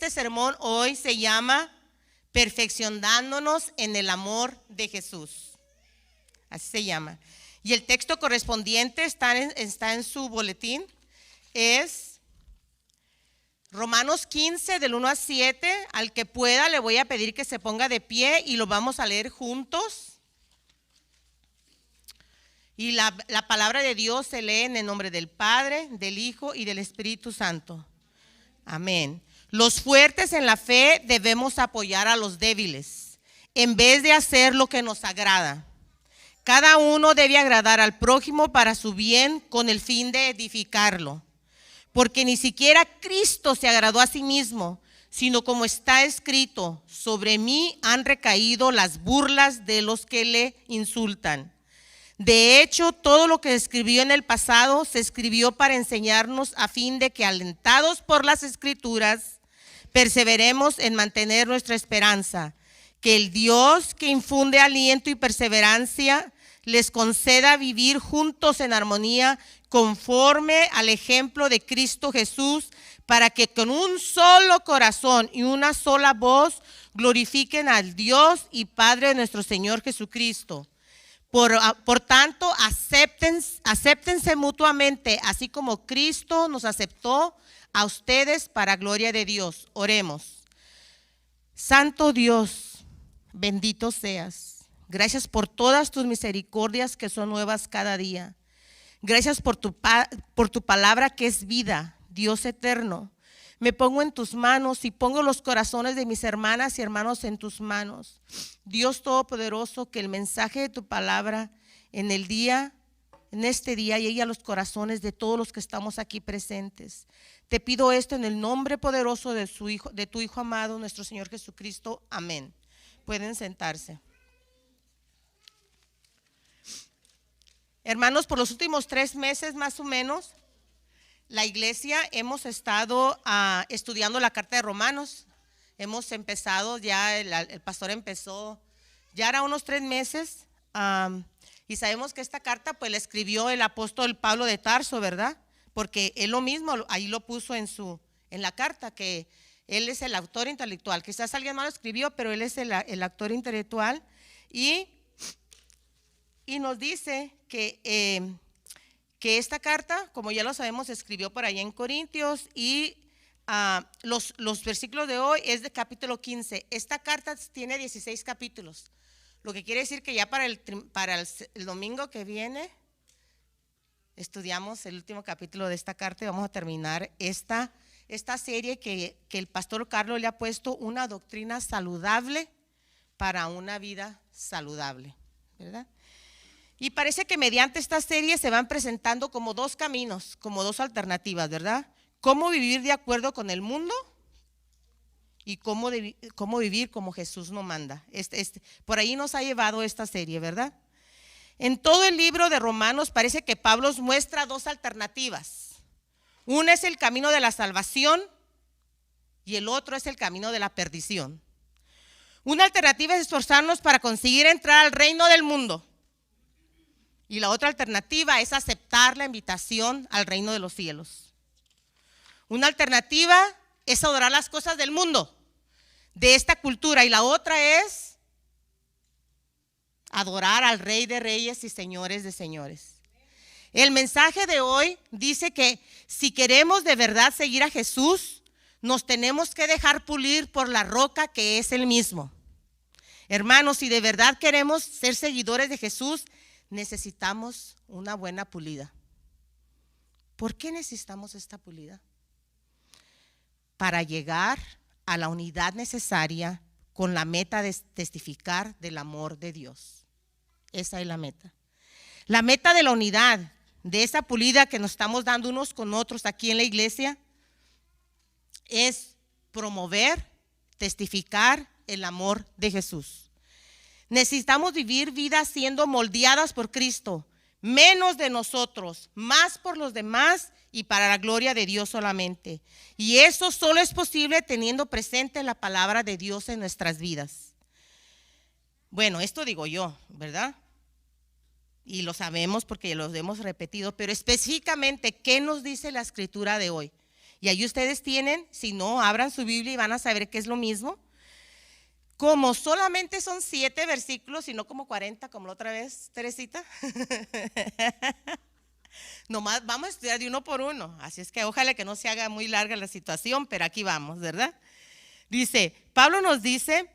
Este sermón hoy se llama Perfeccionándonos en el amor de Jesús. Así se llama. Y el texto correspondiente está en su boletín. Es Romanos 15 del 1 al 7. Al que pueda le voy a pedir que se ponga de pie y lo vamos a leer juntos. Y la palabra de Dios se lee en el nombre del Padre, del Hijo y del Espíritu Santo. Amén. Los fuertes en la fe debemos apoyar a los débiles, en vez de hacer lo que nos agrada. Cada uno debe agradar al prójimo para su bien, con el fin de edificarlo. Porque ni siquiera Cristo se agradó a sí mismo, sino como está escrito: sobre mí han recaído las burlas de los que le insultan. De hecho, todo lo que escribió en el pasado se escribió para enseñarnos, a fin de que, alentados por las Escrituras, perseveremos en mantener nuestra esperanza. Que el Dios que infunde aliento y perseverancia les conceda vivir juntos en armonía, conforme al ejemplo de Cristo Jesús, para que con un solo corazón y una sola voz glorifiquen al Dios y Padre de nuestro Señor Jesucristo. Por tanto, acéptense mutuamente, así como Cristo nos aceptó a ustedes para gloria de Dios. Oremos. Santo Dios, bendito seas. Gracias por todas tus misericordias que son nuevas cada día. Gracias por tu palabra que es vida, Dios eterno. Me pongo en tus manos y pongo los corazones de mis hermanas y hermanos en tus manos. Dios Todopoderoso, que el mensaje de tu palabra en este día llegue a los corazones de todos los que estamos aquí presentes. Te pido esto en el nombre poderoso de tu Hijo amado, nuestro Señor Jesucristo. Amén. Pueden sentarse. Hermanos, por los últimos 3 meses más o menos, la iglesia hemos estado estudiando la carta de Romanos. Hemos empezado ya, el pastor empezó, ya era unos 3 meses, y sabemos que esta carta pues la escribió el apóstol Pablo de Tarso, ¿verdad? Porque él lo mismo, ahí lo puso en la carta, que él es el autor intelectual. Quizás alguien más lo escribió, pero él es el autor intelectual, y nos dice que esta carta, como ya lo sabemos, se escribió por allá en Corintios, y los versículos de hoy es de capítulo 15. Esta carta tiene 16 capítulos, lo que quiere decir que ya para el domingo que viene estudiamos el último capítulo de esta carta y vamos a terminar esta serie que el pastor Carlos le ha puesto: una doctrina saludable para una vida saludable, ¿verdad? Y parece que mediante esta serie se van presentando como 2 caminos, como 2 alternativas, ¿verdad? Cómo vivir de acuerdo con el mundo y cómo vivir como Jesús nos manda. Por ahí nos ha llevado esta serie, ¿verdad? En todo el libro de Romanos parece que Pablo nos muestra 2 alternativas. Una es el camino de la salvación y el otro es el camino de la perdición. Una alternativa es esforzarnos para conseguir entrar al reino del mundo. Y la otra alternativa es aceptar la invitación al reino de los cielos. Una alternativa es adorar las cosas del mundo, de esta cultura, y la otra es adorar al Rey de Reyes y Señores de Señores. El mensaje de hoy dice que si queremos de verdad seguir a Jesús, nos tenemos que dejar pulir por la roca que es Él mismo. Hermanos, si de verdad queremos ser seguidores de Jesús, necesitamos una buena pulida. ¿Por qué necesitamos esta pulida? Para llegar a la unidad necesaria con la meta de testificar del amor de Dios. Esa es la meta. La meta de la unidad, de esa pulida que nos estamos dando unos con otros aquí en la iglesia, es promover, testificar el amor de Jesús. Necesitamos vivir vidas siendo moldeadas por Cristo, menos de nosotros, más por los demás y para la gloria de Dios solamente. Y eso solo es posible teniendo presente la palabra de Dios en nuestras vidas. Bueno, esto digo yo, ¿verdad? Y lo sabemos porque lo hemos repetido, pero específicamente, ¿qué nos dice la escritura de hoy? Y ahí ustedes tienen, si no, abran su Biblia y van a saber que es lo mismo. Como solamente son 7 versículos y no como 40, como la otra vez, Teresita. Nomás vamos a estudiar de uno por uno. Así es que ojalá que no se haga muy larga la situación, pero aquí vamos, ¿verdad? Dice, Pablo nos dice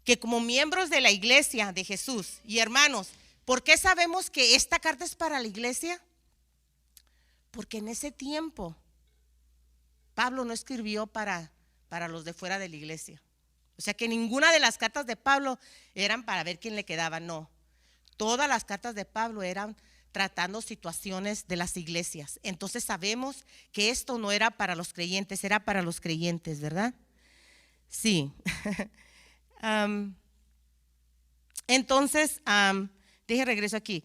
que como miembros de la iglesia de Jesús, y hermanos, ¿por qué sabemos que esta carta es para la iglesia? Porque en ese tiempo Pablo no escribió para los de fuera de la iglesia. O sea que ninguna de las cartas de Pablo eran para ver quién le quedaba, no. Todas las cartas de Pablo eran tratando situaciones de las iglesias. Entonces sabemos que esto no era para los creyentes, era para los creyentes, ¿verdad? Sí. Entonces, deje regreso aquí.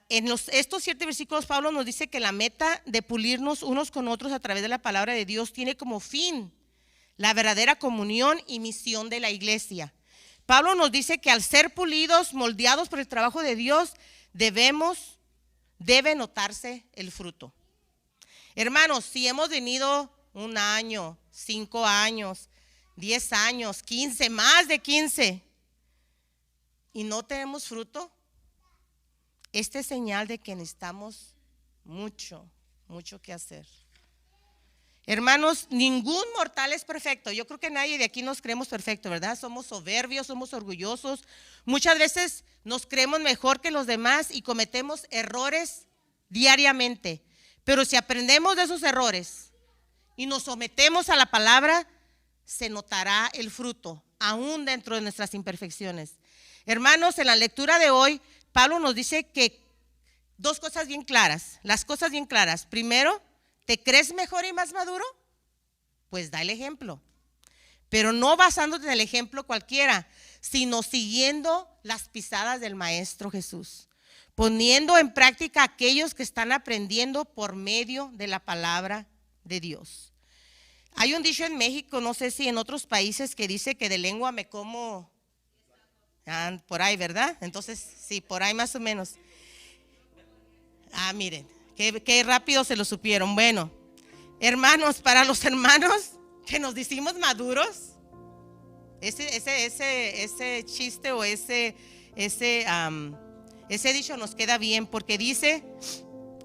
En estos 7 versículos Pablo nos dice que la meta de pulirnos unos con otros a través de la palabra de Dios tiene como fin la verdadera comunión y misión de la iglesia. Pablo nos dice que al ser pulidos, moldeados por el trabajo de Dios, debe notarse el fruto. Hermanos, si hemos venido 1 año, 5 años, 10 años, 15, más de 15, y no tenemos fruto, esta es señal de que necesitamos mucho que hacer. Hermanos, ningún mortal es perfecto. Yo creo que nadie de aquí nos creemos perfectos, ¿verdad? Somos soberbios, somos orgullosos. Muchas veces nos creemos mejor que los demás y cometemos errores diariamente. Pero si aprendemos de esos errores y nos sometemos a la palabra, se notará el fruto, aún dentro de nuestras imperfecciones. Hermanos, en la lectura de hoy, Pablo nos dice que 2 cosas bien claras, las cosas bien claras. Primero, ¿te crees mejor y más maduro? Pues da el ejemplo, pero no basándote en el ejemplo cualquiera, sino siguiendo las pisadas del Maestro Jesús, poniendo en práctica aquellos que están aprendiendo por medio de la palabra de Dios. Hay un dicho en México, no sé si en otros países, que dice que de lengua me como, por ahí, ¿verdad? Entonces, sí, por ahí más o menos. Miren, qué rápido se lo supieron. Bueno, hermanos, para los hermanos que nos decimos maduros, ese chiste o ese dicho nos queda bien, porque dice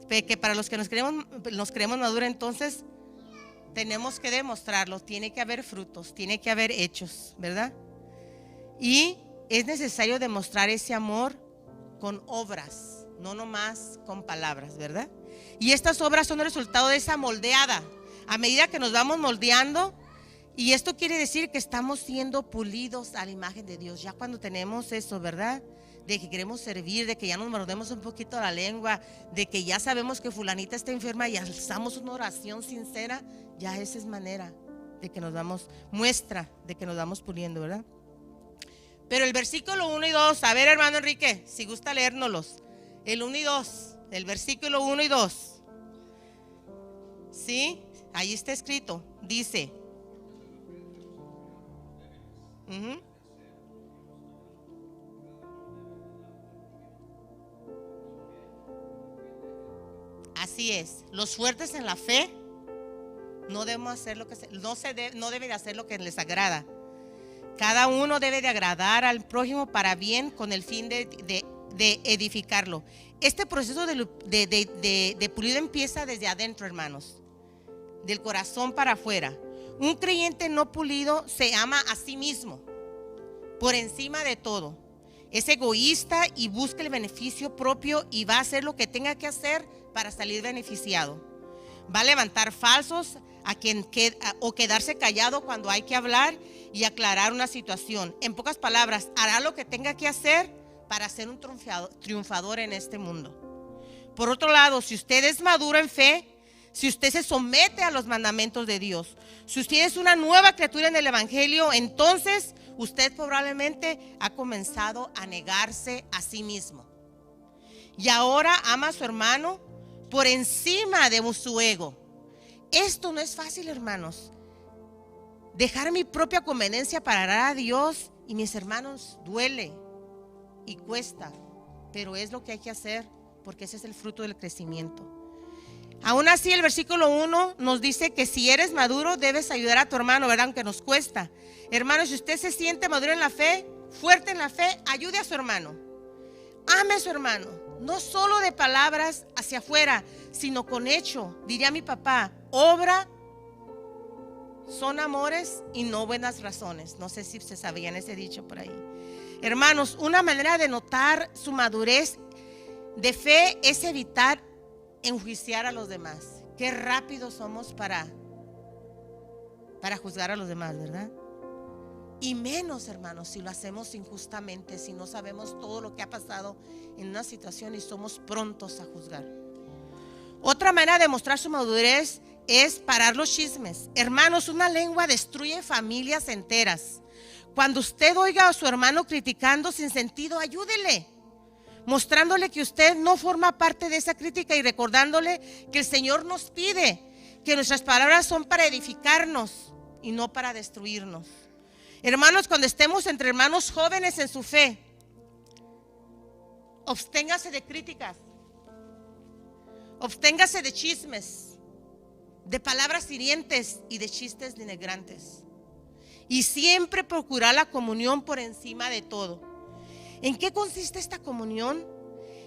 que para los que nos creemos maduros, entonces tenemos que demostrarlo. Tiene que haber frutos, tiene que haber hechos, ¿verdad? Y es necesario demostrar ese amor con obras, no nomás con palabras, ¿verdad? Y estas obras son el resultado de esa moldeada. A medida que nos vamos moldeando, y esto quiere decir que estamos siendo pulidos a la imagen de Dios. Ya cuando tenemos eso, ¿verdad? De que queremos servir, de que ya nos mordemos un poquito la lengua, de que ya sabemos que fulanita está enferma y alzamos una oración sincera, ya esa es manera de que nos vamos, muestra de que nos vamos puliendo, ¿verdad? Pero el versículo 1 y 2, a ver, hermano Enrique, si gusta leérnoslos. El 1 y 2, el versículo 1 y 2. ¿Sí? Ahí está escrito, dice. Así es, los fuertes en la fe no debemos hacer lo que no debe de hacer lo que les agrada. Cada uno debe de agradar al prójimo para bien, con el fin de edificarlo. Este proceso de pulido empieza desde adentro, hermanos, del corazón para afuera. Un creyente no pulido se ama a sí mismo por encima de todo. Es egoísta y busca el beneficio propio y va a hacer lo que tenga que hacer para salir beneficiado. Va a levantar falsos o quedarse callado cuando hay que hablar y aclarar una situación. En pocas palabras, hará lo que tenga que hacer para ser un triunfador en este mundo. Por otro lado, si usted es maduro en fe, si usted se somete a los mandamientos de Dios, si usted es una nueva criatura en el Evangelio, entonces usted probablemente ha comenzado a negarse a sí mismo. Y ahora ama a su hermano por encima de su ego. Esto no es fácil, hermanos. Dejar mi propia conveniencia para agradar a Dios y mis hermanos duele y cuesta, pero es lo que hay que hacer, porque ese es el fruto del crecimiento. Aún así, el versículo 1 nos dice que si eres maduro, debes ayudar a tu hermano, ¿verdad? Aunque nos cuesta. Hermano, si usted se siente maduro en la fe, fuerte en la fe, ayude a su hermano. Ame a su hermano. No solo de palabras hacia afuera, sino con hecho. Diría mi papá, obra son amores y no buenas razones. No sé si se sabían ese dicho por ahí. Hermanos, una manera de notar su madurez de fe es evitar enjuiciar a los demás. Qué rápidos somos para juzgar a los demás, ¿verdad? Y menos, hermanos, si lo hacemos injustamente, si no sabemos todo lo que ha pasado en una situación y somos prontos a juzgar. Otra manera de mostrar su madurez es parar los chismes. Hermanos, una lengua destruye familias enteras. Cuando usted oiga a su hermano criticando sin sentido, ayúdele, mostrándole que usted no forma parte de esa crítica y recordándole que el Señor nos pide que nuestras palabras son para edificarnos y no para destruirnos. Hermanos, cuando estemos entre hermanos jóvenes en su fe, absténgase de críticas, absténgase de chismes, de palabras hirientes y de chistes denigrantes. Y siempre procurar la comunión por encima de todo. ¿En qué consiste esta comunión?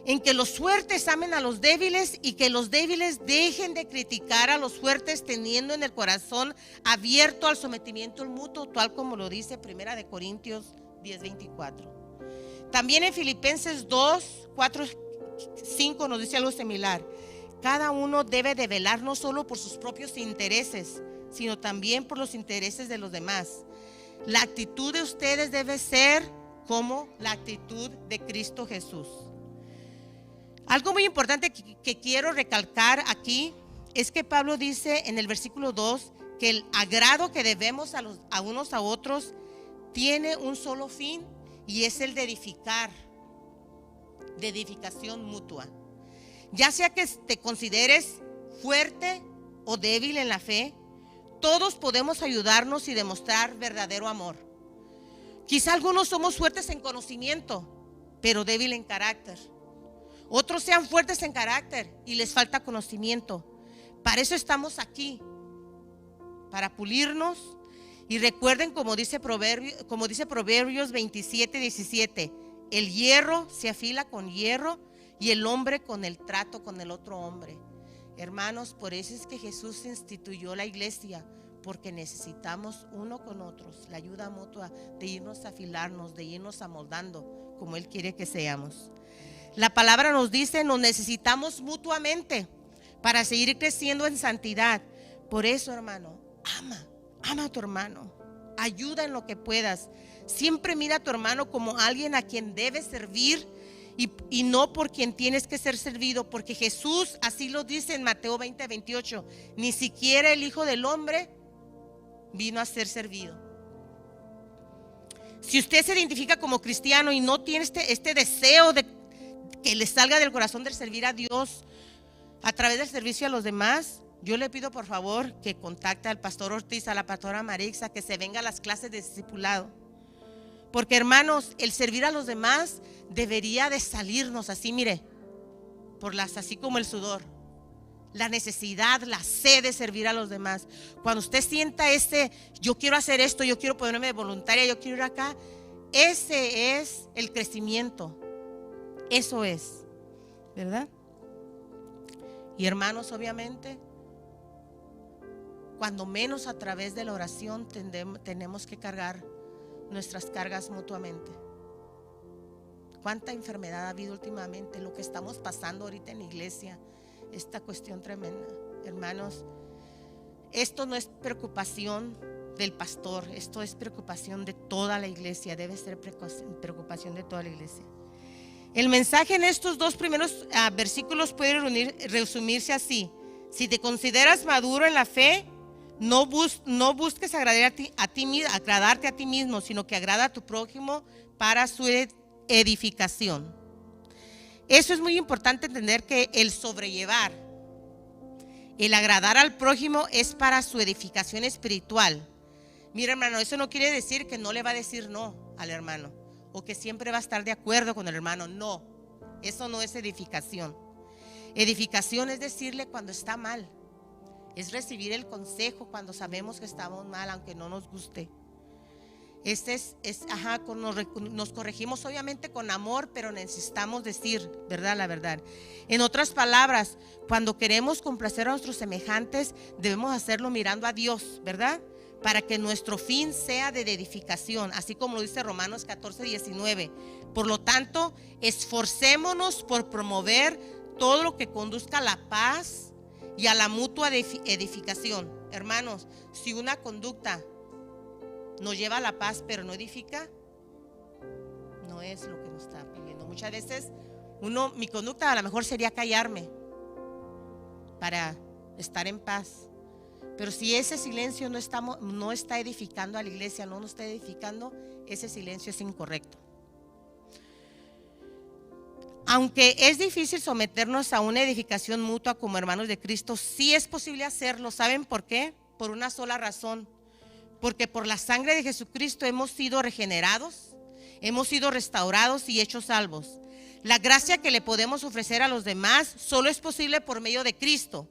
En que los fuertes amen a los débiles y que los débiles dejen de criticar a los fuertes, teniendo en el corazón abierto al sometimiento mutuo, tal como lo dice 1 de Corintios 10:24. También en Filipenses 2:4-5 nos dice algo similar. Cada uno debe de velar no solo por sus propios intereses, sino también por los intereses de los demás. La actitud de ustedes debe ser como la actitud de Cristo Jesús. Algo muy importante que quiero recalcar aquí es que Pablo dice en el versículo 2 que el agrado que debemos a unos a otros tiene un solo fin, y es el de edificar, de edificación mutua. Ya sea que te consideres fuerte o débil en la fe, todos podemos ayudarnos y demostrar verdadero amor. Quizá algunos somos fuertes en conocimiento, pero débil en carácter. Otros sean fuertes en carácter y les falta conocimiento. Para eso estamos aquí, para pulirnos. Y recuerden, como dice Proverbios 27:17, el hierro se afila con hierro y el hombre con el trato con el otro hombre. Hermanos, por eso es que Jesús instituyó la iglesia, porque necesitamos uno con otros, la ayuda mutua, de irnos a afilarnos, de irnos amoldando como Él quiere que seamos. La palabra nos dice, nos necesitamos mutuamente para seguir creciendo en santidad. Por eso, hermano, ama a tu hermano, ayuda en lo que puedas. Siempre mira a tu hermano como alguien a quien debes servir y no por quien tienes que ser servido, porque Jesús así lo dice en Mateo 20:28, ni siquiera el Hijo del Hombre vino a ser servido. Si usted se identifica como cristiano y no tiene este deseo de que le salga del corazón de servir a Dios a través del servicio a los demás, yo le pido por favor que contacte al pastor Ortiz, a la pastora Marixa, que se venga a las clases de discipulado. Porque, hermanos, el servir a los demás debería de salirnos así, mire, así como el sudor, la necesidad, la sed de servir a los demás. Cuando usted sienta yo quiero hacer esto, yo quiero ponerme de voluntaria, yo quiero ir acá, ese es el crecimiento. Eso es, ¿verdad? Y hermanos, obviamente, cuando menos a través de la oración tenemos que cargar nuestras cargas mutuamente. Cuánta enfermedad ha habido últimamente, lo que estamos pasando ahorita en la iglesia, esta cuestión tremenda. Hermanos, esto no es preocupación del pastor, esto es preocupación de toda la iglesia, debe ser preocupación de toda la iglesia. El mensaje en estos dos primeros versículos puede resumirse así: si te consideras maduro en la fe, no busques agradarte a ti mismo, sino que agrada a tu prójimo para su edificación. Eso es muy importante entender, que el sobrellevar, el agradar al prójimo es para su edificación espiritual. Mira, hermano, eso no quiere decir que no le va a decir no al hermano, o que siempre va a estar de acuerdo con el hermano. No, eso no es edificación. Edificación es decirle cuando está mal. Es recibir el consejo cuando sabemos que estamos mal, aunque no nos guste. Nos corregimos obviamente con amor, pero necesitamos decir, ¿verdad? La verdad. En otras palabras, cuando queremos complacer a nuestros semejantes, debemos hacerlo mirando a Dios, ¿verdad? Para que nuestro fin sea de edificación, así como lo dice Romanos 14:19. Por lo tanto, esforcémonos por promover todo lo que conduzca a la paz y a la mutua edificación. Hermanos, si una conducta nos lleva a la paz pero no edifica, no es lo que nos está pidiendo. Muchas veces mi conducta a lo mejor sería callarme para estar en paz, pero si ese silencio no está edificando a la iglesia, no nos está edificando, ese silencio es incorrecto. Aunque es difícil someternos a una edificación mutua como hermanos de Cristo, sí es posible hacerlo. ¿Saben por qué? Por una sola razón. Porque por la sangre de Jesucristo hemos sido regenerados, hemos sido restaurados y hechos salvos. La gracia que le podemos ofrecer a los demás solo es posible por medio de Cristo,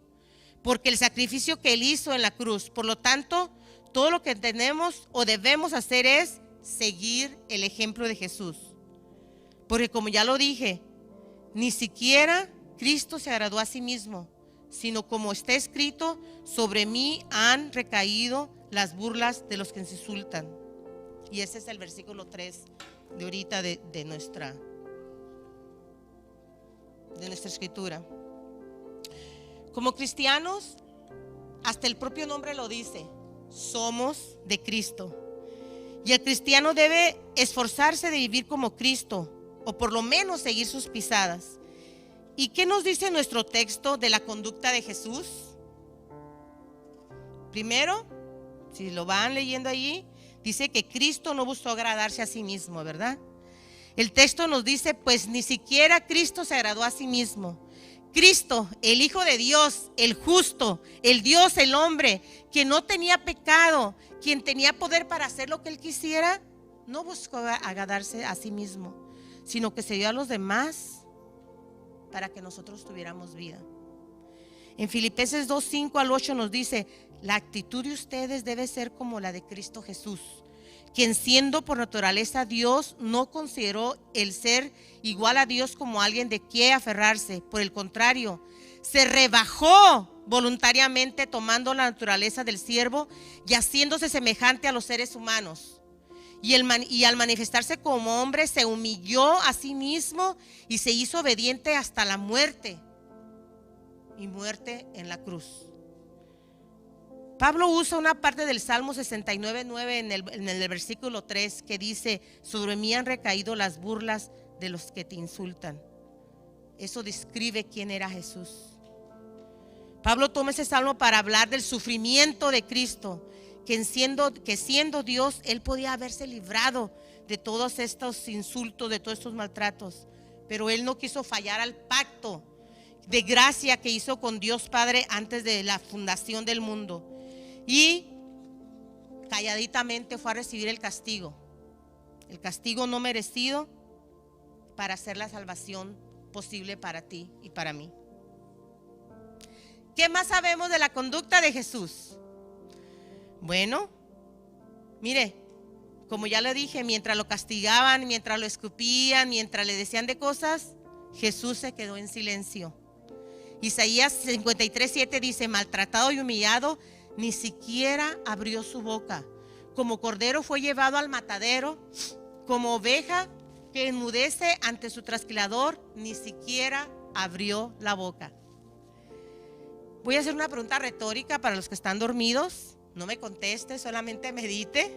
porque el sacrificio que Él hizo en la cruz. Por lo tanto, todo lo que tenemos o debemos hacer es seguir el ejemplo de Jesús. Porque como ya lo dije, ni siquiera Cristo se agradó a sí mismo, sino como está escrito, sobre mí han recaído las burlas de los que se insultan. Y ese es el versículo 3 de ahorita de nuestra escritura. Como cristianos, hasta el propio nombre lo dice, somos de Cristo. Y el cristiano debe esforzarse de vivir como Cristo, o por lo menos seguir sus pisadas. ¿Y qué nos dice nuestro texto de la conducta de Jesús? Primero, si lo van leyendo allí, dice que Cristo no buscó agradarse a sí mismo, ¿verdad? El texto nos dice, pues ni siquiera Cristo se agradó a sí mismo. Cristo, el Hijo de Dios, el justo, el Dios, el hombre, que no tenía pecado, quien tenía poder para hacer lo que Él quisiera, no buscó agradarse a sí mismo, sino que se dio a los demás para que nosotros tuviéramos vida. En Filipenses 2:5-8 nos dice, la actitud de ustedes debe ser como la de Cristo Jesús, quien siendo por naturaleza Dios, no consideró el ser igual a Dios como alguien de qué aferrarse. Por el contrario, se rebajó voluntariamente, tomando la naturaleza del siervo y haciéndose semejante a los seres humanos. Y al manifestarse como hombre, se humilló a sí mismo y se hizo obediente hasta la muerte, y muerte en la cruz. Pablo usa una parte del Salmo 69:9 en el versículo 3, que dice, sobre mí han recaído las burlas de los que te insultan. Eso describe quién era Jesús. Pablo toma ese salmo para hablar del sufrimiento de Cristo, que siendo Dios, Él podía haberse librado de todos estos insultos, de todos estos maltratos, pero Él no quiso fallar al pacto de gracia que hizo con Dios Padre antes de la fundación del mundo, y calladitamente fue a recibir el castigo no merecido, para hacer la salvación posible para ti y para mí. ¿Qué más sabemos de la conducta de Jesús? Bueno, mire, como ya le dije, mientras lo castigaban, mientras lo escupían, mientras le decían de cosas, Jesús se quedó en silencio. Isaías 53:7 dice, maltratado y humillado, ni siquiera abrió su boca. Como cordero fue llevado al matadero, como oveja que enmudece ante su trasquilador, ni siquiera abrió la boca. Voy a hacer una pregunta retórica para los que están dormidos. No me conteste, solamente medite.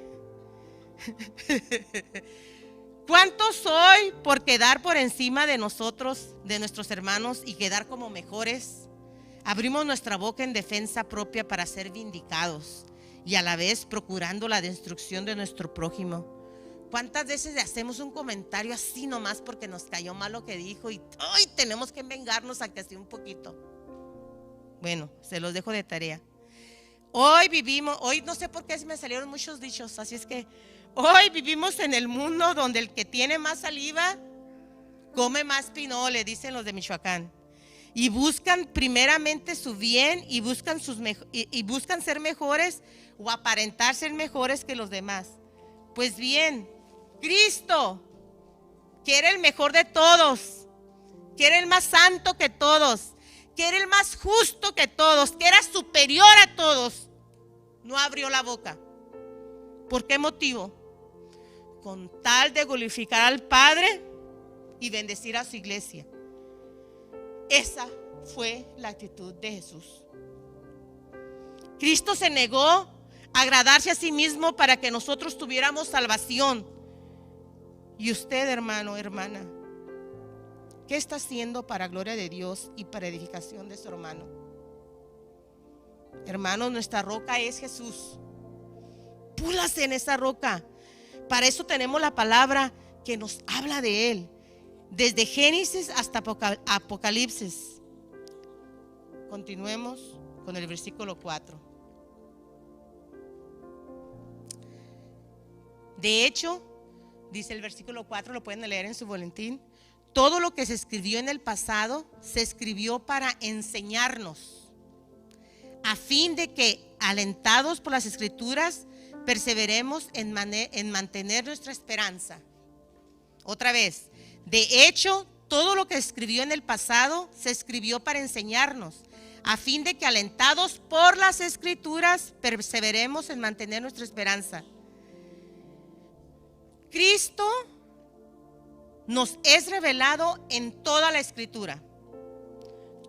¿Cuántos hoy, por quedar por encima de nosotros, de nuestros hermanos, y quedar como mejores, abrimos nuestra boca en defensa propia para ser vindicados y a la vez procurando la destrucción de nuestro prójimo? ¿Cuántas veces le hacemos un comentario así nomás porque nos cayó mal lo que dijo y hoy tenemos que vengarnos aunque sea un poquito? Bueno, se los dejo de tarea. Hoy no sé por qué me salieron muchos dichos, así es que hoy vivimos en el mundo donde el que tiene más saliva come más pinole, dicen los de Michoacán. y buscan primeramente su bien y buscan, y buscan ser mejores o aparentar ser mejores que los demás. Pues bien, Cristo, que era el mejor de todos, que era el más santo que todos, que era el más justo que todos, que era superior a todos, no abrió la boca. ¿Por qué motivo? Con tal de glorificar al Padre y bendecir a su iglesia. Esa fue la actitud de Jesús. Cristo se negó a agradarse a sí mismo para que nosotros tuviéramos salvación. Y usted, hermano, hermana, ¿qué está haciendo para gloria de Dios y para edificación de su hermano? Hermanos, nuestra roca es Jesús. Púlase en esa roca. Para eso tenemos la palabra que nos habla de Él, desde Génesis hasta Apocalipsis. Continuemos con el versículo 4. De hecho, dice el versículo 4, lo pueden leer en su boletín: todo lo que se escribió en el pasado se escribió para enseñarnos, a fin de que, alentados por las Escrituras, perseveremos en mantener nuestra esperanza. Otra vez, de hecho, todo lo que se escribió en el pasado se escribió para enseñarnos, a fin de que, alentados por las Escrituras, perseveremos en mantener nuestra esperanza. Cristo nos es revelado en toda la Escritura.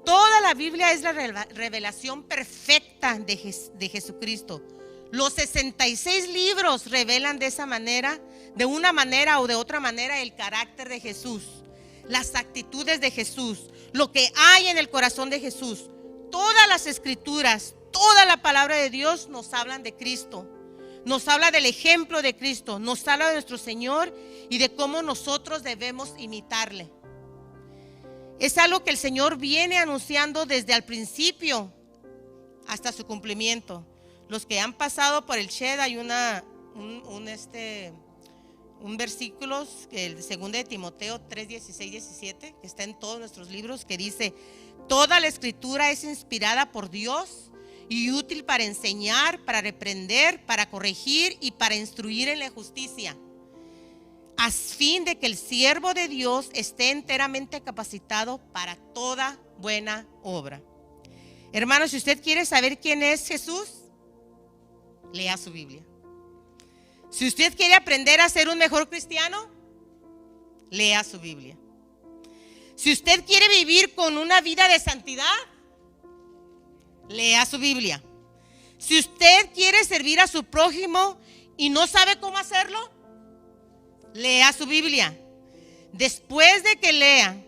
Toda la Biblia es la revelación perfecta de Jesucristo. Los 66 libros revelan de esa manera, de una manera o de otra manera, el carácter de Jesús, las actitudes de Jesús, lo que hay en el corazón de Jesús. Todas las Escrituras, toda la palabra de Dios nos hablan de Cristo. Nos habla del ejemplo de Cristo, nos habla de nuestro Señor y de cómo nosotros debemos imitarle. Es algo que el Señor viene anunciando desde el principio hasta su cumplimiento. Los que han pasado por el Shed, hay un versículo, el 2 de Timoteo 3, 16, 17, que está en todos nuestros libros, que dice: toda la Escritura es inspirada por Dios y útil para enseñar, para reprender, para corregir y para instruir en la justicia, a fin de que el siervo de Dios esté enteramente capacitado para toda buena obra. Hermanos, si usted quiere saber quién es Jesús, lea su Biblia. Si usted quiere aprender a ser un mejor cristiano, lea su Biblia. Si usted quiere vivir con una vida de santidad, lea su Biblia. Si usted quiere servir a su prójimo y no sabe cómo hacerlo, lea su Biblia. Después de que lea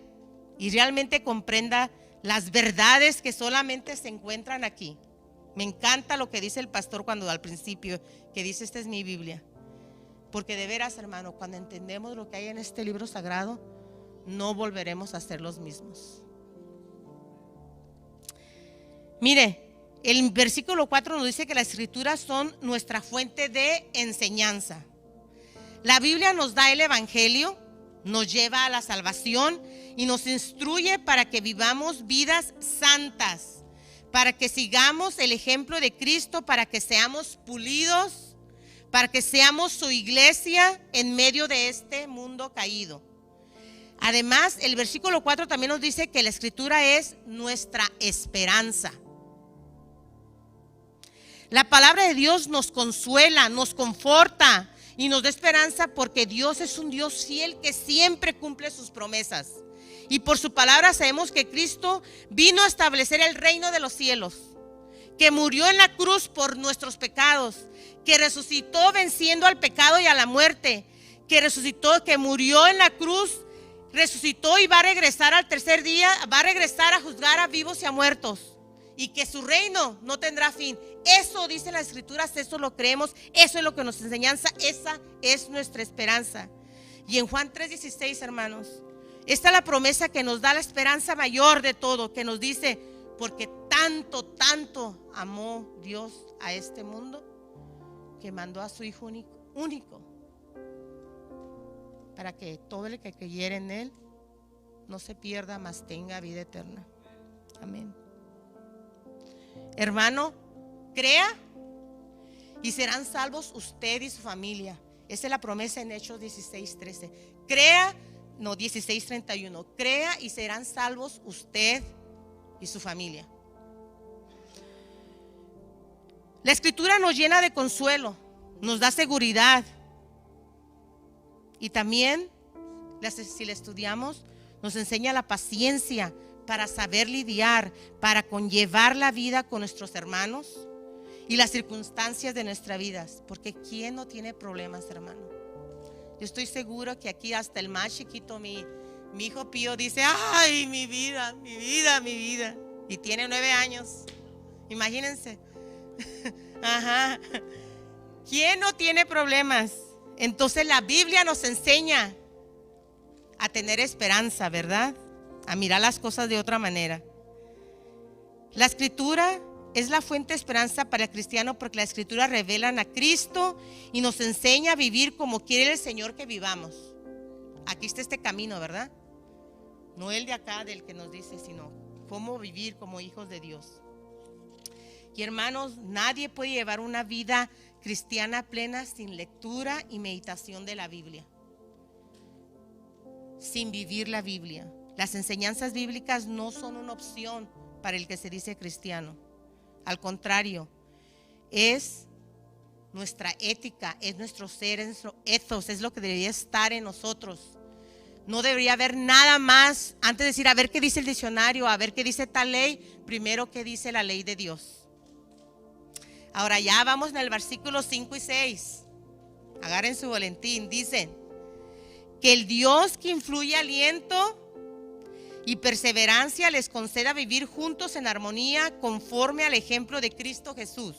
y realmente comprenda las verdades que solamente se encuentran aquí. Me encanta lo que dice el pastor cuando al principio, que dice: esta es mi Biblia. Porque de veras, hermano, cuando entendemos lo que hay en este libro sagrado, no volveremos a ser los mismos. Mire, el versículo 4 nos dice que las Escrituras son nuestra fuente de enseñanza. La Biblia nos da el Evangelio, nos lleva a la salvación y nos instruye para que vivamos vidas santas, para que sigamos el ejemplo de Cristo, para que seamos pulidos, para que seamos su iglesia en medio de este mundo caído. Además, el versículo 4 también nos dice que la Escritura es nuestra esperanza. La palabra de Dios nos consuela, nos conforta y nos da esperanza, porque Dios es un Dios fiel que siempre cumple sus promesas. Y por su palabra sabemos que Cristo vino a establecer el reino de los cielos, que murió en la cruz por nuestros pecados, que resucitó venciendo al pecado y a la muerte, que resucitó, que murió en la cruz, resucitó y va a regresar al tercer día, va a regresar a juzgar a vivos y a muertos, y que su reino no tendrá fin. Eso dice las Escrituras, eso lo creemos, eso es lo que nos enseñanza, esa es nuestra esperanza. Y en Juan 3:16, hermanos, esta es la promesa que nos da la esperanza mayor de todo, que nos dice: porque tanto amó Dios a este mundo, que mandó a su Hijo único, para que todo el que creyera en Él no se pierda, mas tenga vida eterna. Amén. Hermano, crea y serán salvos usted y su familia. Esa es la promesa en Hechos 16:13. Crea, no, 16:31. Crea y serán salvos usted y su familia. La Escritura nos llena de consuelo, nos da seguridad. Y también, si la estudiamos, nos enseña la paciencia para saber lidiar, para conllevar la vida con nuestros hermanos y las circunstancias de nuestras vidas. Porque ¿quién no tiene problemas, hermano? Yo estoy seguro que aquí hasta el más chiquito, mi hijo Pío dice: ay, mi vida, mi vida, mi vida. Y tiene 9 años. Imagínense. Ajá. ¿Quién no tiene problemas? Entonces la Biblia nos enseña a tener esperanza, ¿verdad? A mirar las cosas de otra manera. La Escritura es la fuente de esperanza para el cristiano, porque la Escritura revela a Cristo y nos enseña a vivir como quiere el Señor que vivamos. Aquí está este camino, ¿verdad? No el de acá del que nos dice, sino cómo vivir como hijos de Dios. Y hermanos, nadie puede llevar una vida cristiana plena sin lectura y meditación de la Biblia, sin vivir la Biblia. Las enseñanzas bíblicas no son una opción para el que se dice cristiano. Al contrario, es nuestra ética, es nuestro ser, es nuestro ethos, es lo que debería estar en nosotros. No debería haber nada más antes de decir a ver qué dice el diccionario, a ver qué dice tal ley, primero qué dice la ley de Dios. Ahora ya vamos en el versículo 5 y 6. Agarren su boletín. Dicen que el Dios que influye aliento y perseverancia les conceda vivir juntos en armonía conforme al ejemplo de Cristo Jesús,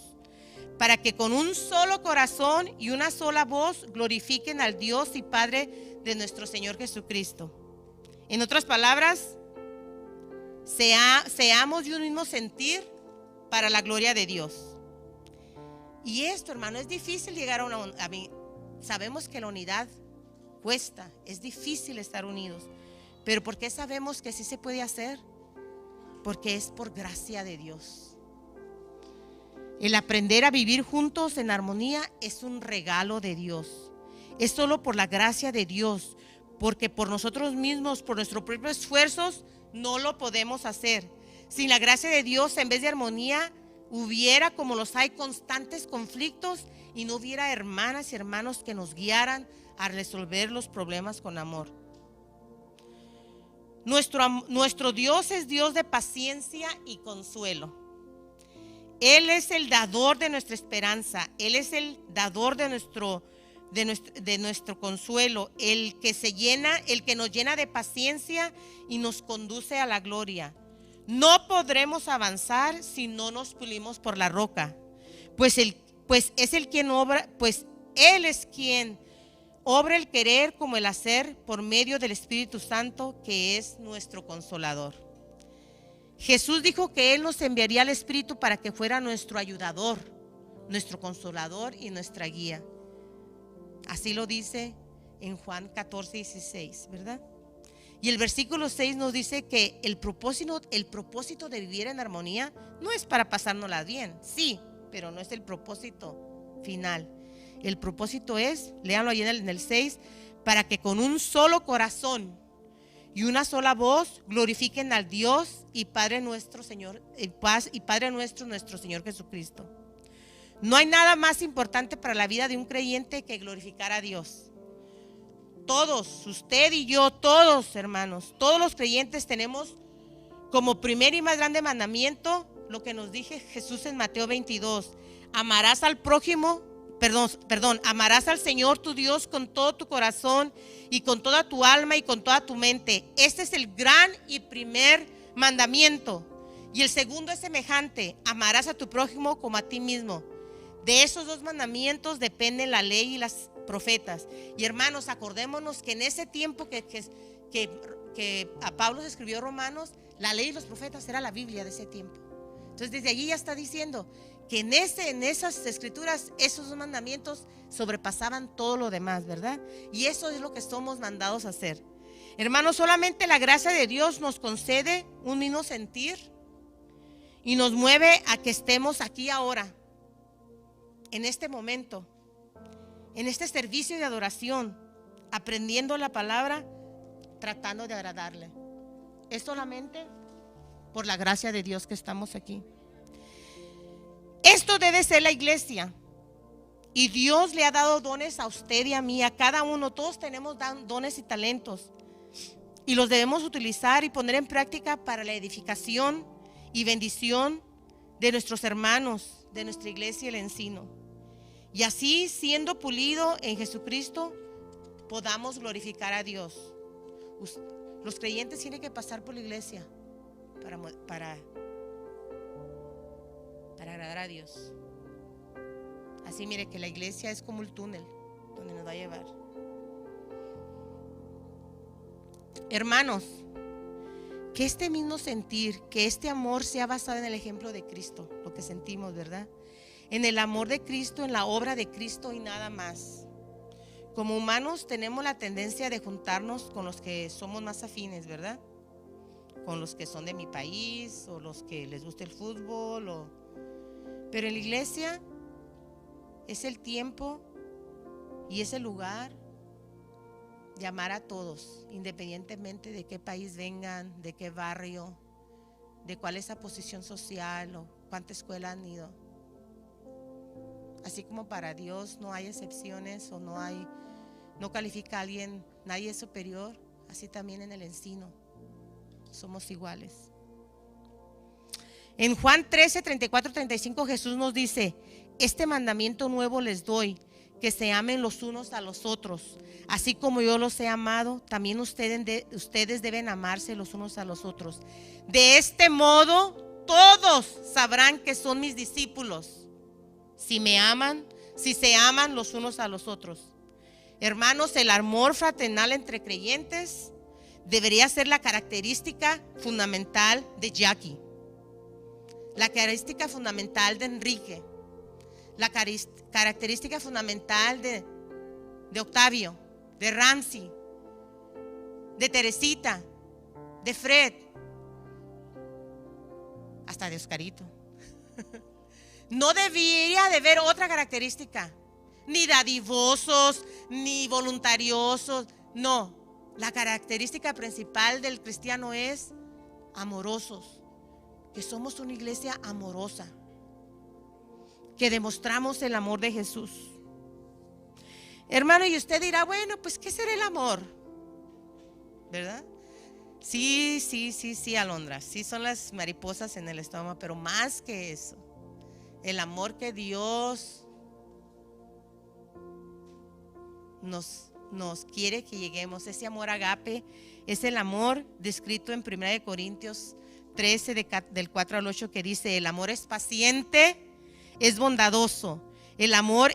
para que con un solo corazón y una sola voz glorifiquen al Dios y Padre de nuestro Señor Jesucristo. En otras palabras, seamos de un mismo sentir para la gloria de Dios. Y esto, hermano, es difícil llegar a mí. Sabemos que la unidad cuesta, es difícil estar unidos. Pero ¿por qué sabemos que sí se puede hacer? Porque es por gracia de Dios. El aprender a vivir juntos en armonía es un regalo de Dios. Es solo por la gracia de Dios, porque por nosotros mismos, por nuestros propios esfuerzos, no lo podemos hacer. Sin la gracia de Dios, en vez de armonía, hubiera, como los hay, constantes conflictos y no hubiera hermanas y hermanos que nos guiaran a resolver los problemas con amor. Nuestro Dios es Dios de paciencia y consuelo. Él es el dador de nuestra esperanza. Él es el dador de nuestro consuelo, el que nos llena de paciencia y nos conduce a la gloria. No podremos avanzar si no nos pulimos por la roca, pues Él es quien obra el querer como el hacer por medio del Espíritu Santo, que es nuestro consolador. Jesús dijo que Él nos enviaría al Espíritu para que fuera nuestro ayudador, nuestro consolador y nuestra guía. Así lo dice en Juan 14:16, ¿verdad? Y el versículo 6 nos dice que el propósito de vivir en armonía no es para pasárnosla bien, sí, pero no es el propósito final. El propósito es, léanlo ahí en el 6, para que con un solo corazón y una sola voz glorifiquen al Dios y Padre nuestro, nuestro Señor Jesucristo. No hay nada más importante para la vida de un creyente que glorificar a Dios. Todos, usted y yo, todos hermanos, todos los creyentes tenemos como primer y más grande mandamiento lo que nos dice Jesús en Mateo 22. Amarás al prójimo, amarás al Señor tu Dios con todo tu corazón y con toda tu alma y con toda tu mente. Este es el gran y primer mandamiento. Y el segundo es semejante: amarás a tu prójimo como a ti mismo. De esos dos mandamientos dependen la ley y las profetas. Y hermanos, acordémonos que en ese tiempo que a Pablo se escribió Romanos, la ley y los profetas era la Biblia de ese tiempo. Entonces desde allí ya está diciendo que en esas escrituras esos dos mandamientos sobrepasaban todo lo demás, ¿verdad? Y eso es lo que somos mandados a hacer. Hermanos, solamente la gracia de Dios nos concede un mismo sentir y nos mueve a que estemos aquí ahora, en este momento, en este servicio de adoración, aprendiendo la palabra, tratando de agradarle. Es solamente por la gracia de Dios que estamos aquí. Esto debe ser la iglesia. Y Dios le ha dado dones a usted y a mí, a cada uno. Todos tenemos dones y talentos. Y los debemos utilizar y poner en práctica para la edificación y bendición de nuestros hermanos, de nuestra iglesia El Encino. Y así, siendo pulido en Jesucristo, podamos glorificar a Dios. Los creyentes tienen que pasar por la iglesia para agradar a Dios. Así mire que la iglesia es como el túnel donde nos va a llevar. Hermanos, que este mismo sentir, que este amor sea basado en el ejemplo de Cristo, lo que sentimos, ¿verdad? En el amor de Cristo, en la obra de Cristo y nada más. Como humanos tenemos la tendencia de juntarnos con los que somos más afines, ¿verdad? Con los que son de mi país o los que les gusta el fútbol. Pero en la iglesia es el tiempo y es el lugar de amar a todos, independientemente de qué país vengan, de qué barrio, de cuál es la posición social o cuánta escuela han ido. Así como para Dios no hay excepciones o no califica a alguien, nadie es superior, así también en El Encino somos iguales. En Juan 13, 34, 35 Jesús nos dice: este mandamiento nuevo les doy, que se amen los unos a los otros. Así como yo los he amado, también ustedes deben amarse los unos a los otros. De este modo, todos sabrán que son mis discípulos, si se aman los unos a los otros. Hermanos, el amor fraternal entre creyentes debería ser la característica fundamental de Jackie, la característica fundamental de Enrique, la característica fundamental de Octavio, de Ramsey, de Teresita, de Fred, hasta de Oscarito. No debería de haber otra característica, ni dadivosos, ni voluntariosos. No, la característica principal del cristiano es amorosos, que somos una iglesia amorosa, que demostramos el amor de Jesús. Hermano, y usted dirá, bueno, pues ¿qué será el amor? ¿Verdad? Sí, Alondra, sí son las mariposas en el estómago, pero más que eso, el amor que Dios nos quiere que lleguemos, ese amor agape, es el amor descrito en 1 Corintios 13 del 4 al 8, que dice: el amor es paciente, es bondadoso. El amor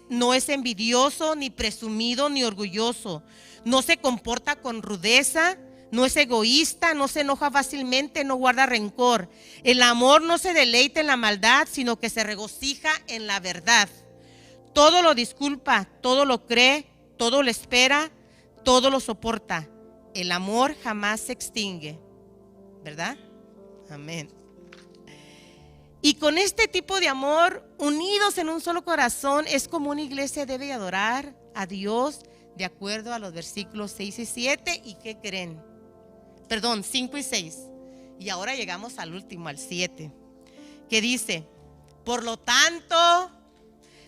no es envidioso, ni presumido, ni orgulloso. No se comporta con rudeza, no es egoísta, no se enoja fácilmente, no guarda rencor. El amor no se deleita en la maldad, sino que se regocija en la verdad. Todo lo disculpa, todo lo cree, todo lo espera, todo lo soporta. El amor jamás se extingue, ¿verdad? Amén. Y con este tipo de amor, unidos en un solo corazón, es como una iglesia debe adorar a Dios de acuerdo a los versículos 6 y 7. ¿Y qué creen? 5 y 6. Y ahora llegamos al último, al 7, que dice: por lo tanto,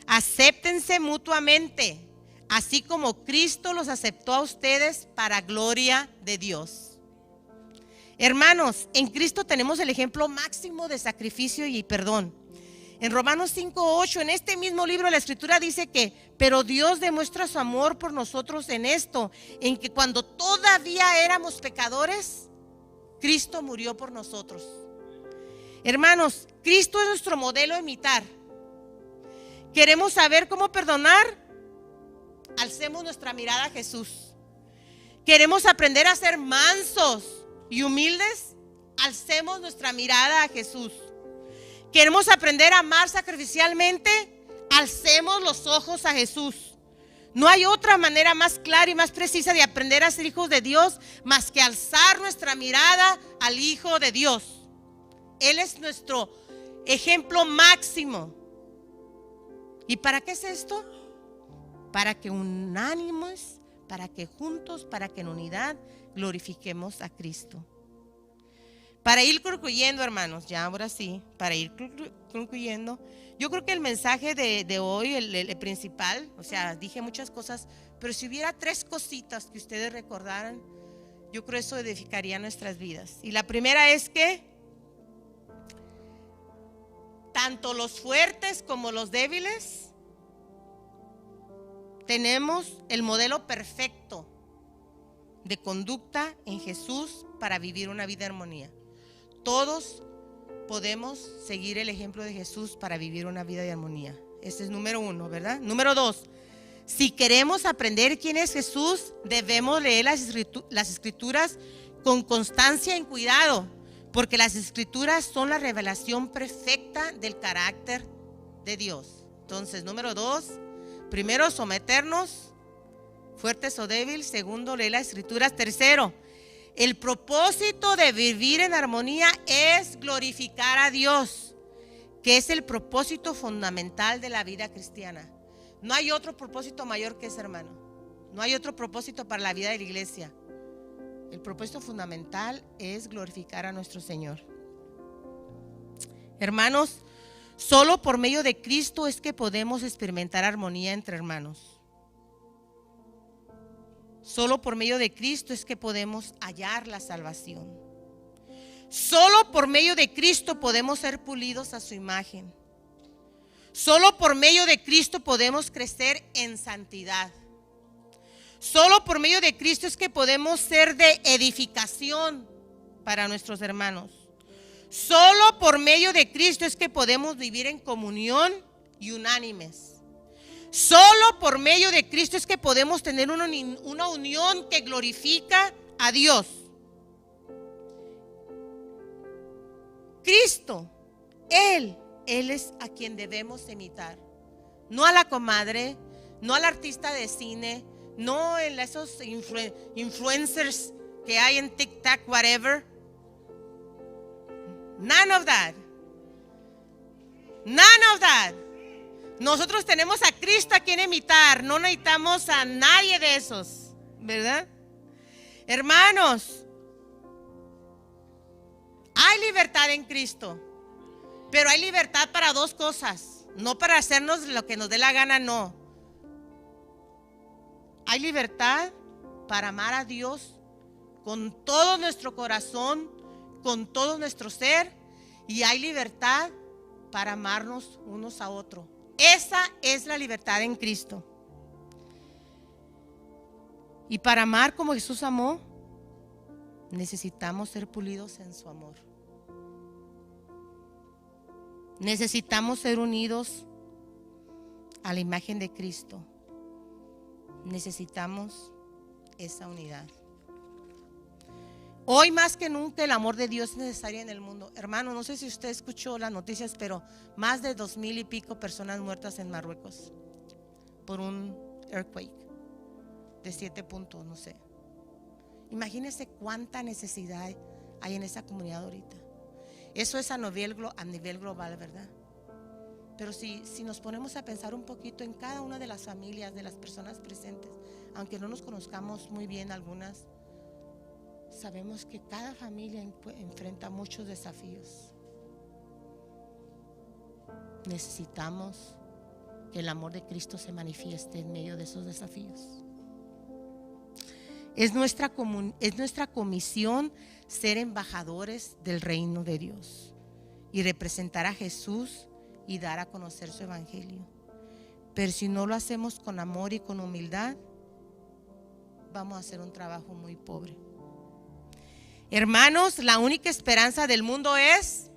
acéptense mutuamente, así como Cristo los aceptó a ustedes para gloria de Dios. Hermanos, en Cristo tenemos el ejemplo máximo de sacrificio y perdón. En Romanos 5:8, en este mismo libro, la Escritura dice que: pero Dios demuestra su amor por nosotros en esto, en que cuando todavía éramos pecadores, Cristo murió por nosotros. Hermanos, Cristo es nuestro modelo a imitar. ¿Queremos saber cómo perdonar? Alcemos nuestra mirada a Jesús. ¿Queremos aprender a ser mansos y humildes? Alcemos nuestra mirada a Jesús. ¿Queremos aprender a amar sacrificialmente? Alcemos los ojos a Jesús. No hay otra manera más clara y más precisa de aprender a ser hijos de Dios más que alzar nuestra mirada al Hijo de Dios. Él es nuestro ejemplo máximo. ¿Y para qué es esto? Para que unánimes, para que juntos, para que en unidad glorifiquemos a Cristo. Para ir concluyendo, hermanos, ya ahora sí, para ir concluyendo, yo creo que el mensaje de hoy, el principal, o sea, dije muchas cosas, pero si hubiera 3 cositas que ustedes recordaran, yo creo eso edificaría nuestras vidas. Y la primera es que tanto los fuertes como los débiles tenemos el modelo perfecto de conducta en Jesús para vivir una vida de armonía. Todos podemos seguir el ejemplo de Jesús para vivir una vida de armonía. Ese es número 1, ¿verdad? Número 2, si queremos aprender quién es Jesús, debemos leer las escrituras con constancia y cuidado, porque las escrituras son la revelación perfecta del carácter de Dios. Entonces, número 2, primero, someternos, fuertes o débiles. Segundo, leer las escrituras. Tercero, el propósito de vivir en armonía es glorificar a Dios, que es el propósito fundamental de la vida cristiana. No hay otro propósito mayor que ese, hermano. No hay otro propósito para la vida de la iglesia. El propósito fundamental es glorificar a nuestro Señor. Hermanos, solo por medio de Cristo es que podemos experimentar armonía entre hermanos. Solo por medio de Cristo es que podemos hallar la salvación. Solo por medio de Cristo podemos ser pulidos a su imagen. Solo por medio de Cristo podemos crecer en santidad. Solo por medio de Cristo es que podemos ser de edificación para nuestros hermanos. Solo por medio de Cristo es que podemos vivir en comunión y unánimes. Solo por medio de Cristo es que podemos tener una unión que glorifica a Dios. Cristo, Él es a quien debemos imitar. No a la comadre, no al artista de cine, no en esos influencers que hay en TikTok, whatever. None of that. None of that. Nosotros tenemos a Cristo a quien imitar, no necesitamos a nadie de esos, ¿verdad? Hermanos, hay libertad en Cristo, pero hay libertad para 2 cosas, no para hacernos lo que nos dé la gana, no. Hay libertad para amar a Dios con todo nuestro corazón, con todo nuestro ser, y hay libertad para amarnos unos a otros. Esa es la libertad en Cristo. Y para amar como Jesús amó, necesitamos ser pulidos en su amor. Necesitamos ser unidos a la imagen de Cristo. Necesitamos esa unidad. Hoy más que nunca el amor de Dios es necesario en el mundo. Hermano, no sé si usted escuchó las noticias, pero más de 2,000 y pico personas muertas en Marruecos por un earthquake de 7 puntos, no sé. Imagínense cuánta necesidad hay en esa comunidad ahorita. Eso es a nivel global, ¿verdad? Pero si nos ponemos a pensar un poquito en cada una de las familias, de las personas presentes, aunque no nos conozcamos muy bien algunas, sabemos que cada familia enfrenta muchos desafíos. Necesitamos que el amor de Cristo se manifieste en medio de esos desafíos. Es nuestra comisión ser embajadores del reino de Dios y representar a Jesús y dar a conocer su evangelio. Pero si no lo hacemos con amor y con humildad, vamos a hacer un trabajo muy pobre. Hermanos, la única esperanza del mundo es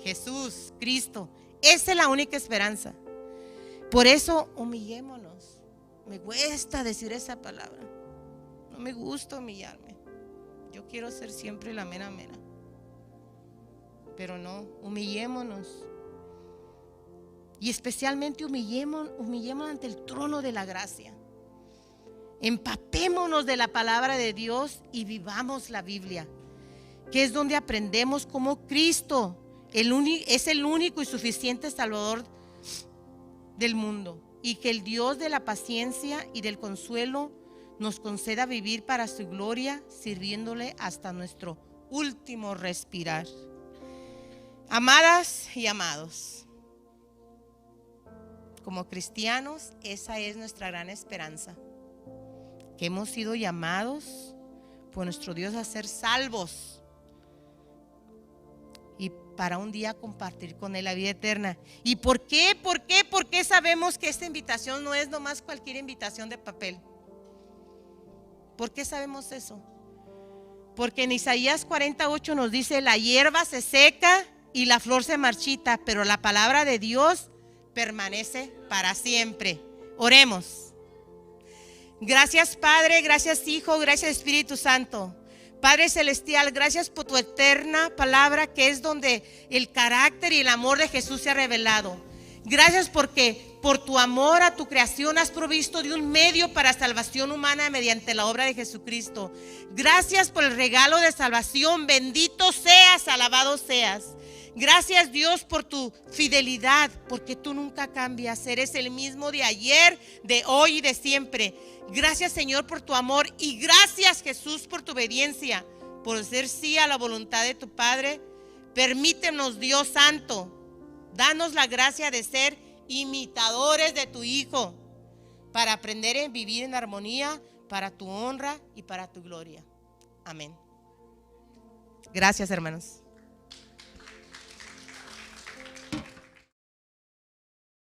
Jesús, Cristo. Esa es la única esperanza. Por eso humillémonos. Me cuesta decir esa palabra. No me gusta humillarme. Yo quiero ser siempre la mera mera. Pero no, humillémonos. Y especialmente humillémonos ante el trono de la gracia. Empapémonos de la palabra de Dios y vivamos la Biblia, que es donde aprendemos cómo Cristo es el único y suficiente Salvador del mundo, y que el Dios de la paciencia y del consuelo nos conceda vivir para su gloria, sirviéndole hasta nuestro último respirar. Amadas y amados, como cristianos, esa es nuestra gran esperanza, que hemos sido llamados por nuestro Dios a ser salvos y para un día compartir con Él la vida eterna. ¿Y por qué? ¿Por qué sabemos que esta invitación no es nomás cualquier invitación de papel? ¿Por qué sabemos eso? Porque en Isaías 48 nos dice: la hierba se seca y la flor se marchita, pero la palabra de Dios permanece para siempre. Oremos. Gracias, Padre, gracias, Hijo, gracias, Espíritu Santo. Padre celestial, gracias por tu eterna palabra, que es donde el carácter y el amor de Jesús se ha revelado. Gracias porque por tu amor a tu creación has provisto de un medio para salvación humana mediante la obra de Jesucristo. Gracias por el regalo de salvación. Bendito seas, alabado seas. Gracias, Dios, por tu fidelidad, porque tú nunca cambias. Eres el mismo de ayer, de hoy y de siempre. Gracias, Señor, por tu amor, y gracias, Jesús, por tu obediencia, por decir sí a la voluntad de tu Padre. Permítenos, Dios Santo, danos la gracia de ser imitadores de tu Hijo, para aprender a vivir en armonía, para tu honra y para tu gloria. Amén. Gracias, hermanos.